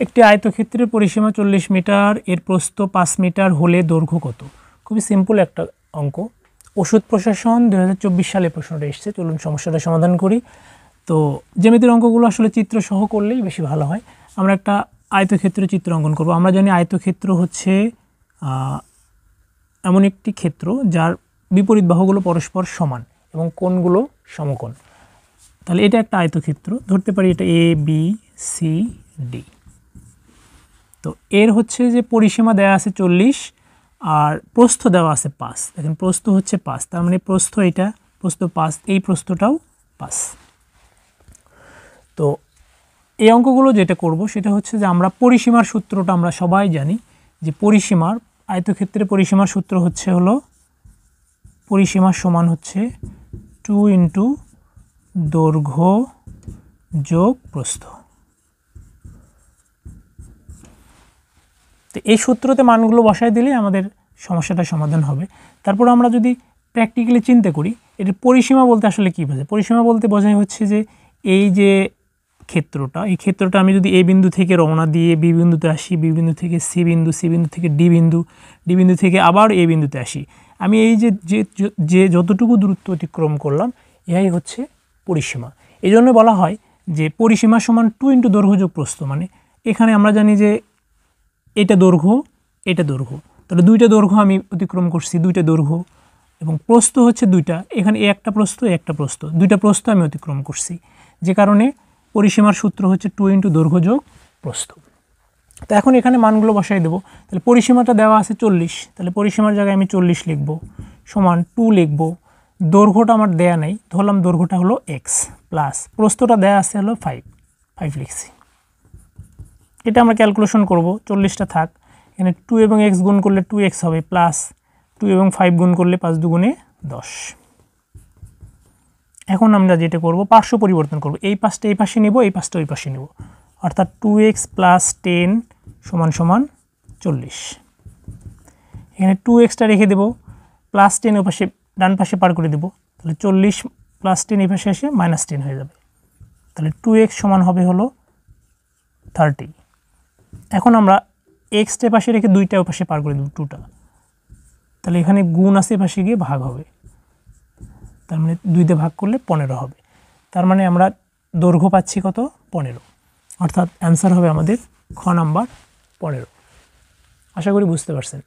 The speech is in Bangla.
একটি আয়তক্ষেত্রের পরিসীমা 40 মিটার, এর প্রস্থ 5 মিটার হলে দৈর্ঘ্য কত? খুবই সিম্পল একটা অঙ্ক। ওষুধ প্রশাসন 2024 সালে প্রশ্নটা এসেছে। চলুন সমস্যাটা সমাধান করি। তো জ্যামিতির অঙ্কগুলো আসলে চিত্র সহ করলেই বেশি ভালো হয়। আমরা একটা আয়তক্ষেত্রের চিত্র অঙ্কন করব। আমরা জানি আয়তক্ষেত্র হচ্ছে এমন একটি ক্ষেত্র যার বিপরীত বাহুগুলো পরস্পর সমান এবং কোণগুলো সমকোণ। তাহলে এটা একটা আয়তক্ষেত্র, ধরতে পারি এটা এ বি সি ডি। তো এর হচ্ছে যে পরিসীমা দেওয়া আছে 40 আর প্রস্থ দেওয়া আছে 5। দেখেন প্রস্থ হচ্ছে 5, তার মানে প্রস্থ এটা, প্রস্থ 5, এই প্রস্থটাও 5। তো এই অঙ্কগুলো যেটা করব সেটা হচ্ছে যে আমরা পরিসীমার সূত্রটা আমরা সবাই জানি যে পরিসীমার আয়তক্ষেত্রের পরিসীমার সূত্র হচ্ছে হলো পরিসীমা সমান হচ্ছে 2 ইন্টু দৈর্ঘ্য যোগ প্রস্থ। তো এই সূত্রতে মানগুলো বসায় দিলে আমাদের সমস্যাটা সমাধান হবে। তারপর আমরা যদি প্র্যাকটিক্যালি চিন্তা করি, এর পরিসীমা বলতে আসলে কী বোঝায়? পরিসীমা বলতে বোঝায় হচ্ছে যে এই যে ক্ষেত্রটা, এই ক্ষেত্রটা আমি যদি এ বিন্দু থেকে রওনা দিয়ে বি বিন্দুতে আসি, বি বিন্দু থেকে সি বিন্দু, সি বিন্দু থেকে ডি বিন্দু, ডি বিন্দু থেকে আবার এ বিন্দুতে আসি, আমি এই যে যতটুকু দূরত্ব অতিক্রম করলাম এটাই হচ্ছে পরিসীমা। এই জন্য বলা হয় যে পরিসীমা সমান 2 ইন্টু দৈর্ঘ্য যোগ প্রস্থ। মানে এখানে আমরা জানি যে এটা দৈর্ঘ্য, এটা দৈর্ঘ্য, তাহলে দুইটা দৈর্ঘ্য আমি অতিক্রম করছি, দুইটা দৈর্ঘ্য, এবং প্রস্থ হচ্ছে দুইটা, এখানে একটা প্রস্থ একটা প্রস্থ, দুইটা প্রস্থ আমি অতিক্রম করছি, যে কারণে পরিসীমার সূত্র হচ্ছে 2 ইন্টু দৈর্ঘ্য যোগ প্রস্থ। তো এখন এখানে মানগুলো বসাই দেবো। তাহলে পরিসীমাটা দেওয়া আছে 40, তাহলে পরিসীমার জায়গায় আমি 40 লিখব, সমান 2 লিখব, দৈর্ঘ্যটা আমার দেয়া নেই, ধরলাম দৈর্ঘ্যটা হলো এক্স, প্লাস প্রস্থটা দেয়া আছে হলো 5 লিখছি। এটা আমরা ক্যালকুলেশন করব, 40টা থাক, এখানে 2 এবং এক্স গুণ করলে 2x হবে, প্লাস 2 এবং 5 গুণ করলে 5 দুগুণে 10। এখন আমরা যেটা করব পার্শ্ব পরিবর্তন করব, এই পাশটা এই পাশে নেব, এই পাশটা ওই পাশে নেব, অর্থাৎ 2x প্লাস 10 সমান সমান 40। এখানে 2xটা রেখে দেব, প্লাস 10 ওই পাশে ডান পাশে পার করে দেব, তাহলে 40 প্লাস 10 এই পাশে এসে -10 হয়ে যাবে, তাহলে 2x সমান হবে হলো 30। এখন আমরা এক্সটা পাশে রেখে দুইটা ওই পাশে পার করে দেব, 2টা, তাহলে এখানে গুণ আছে, পাশে গিয়ে ভাগ হবে, তার মানে 2 দিয়ে ভাগ করলে 15 হবে। তার মানে আমরা দৈর্ঘ্য পাচ্ছি কত? 15, অর্থাৎ অ্যান্সার হবে আমাদের খ নাম্বার 15। আশা করি বুঝতে পারছেন।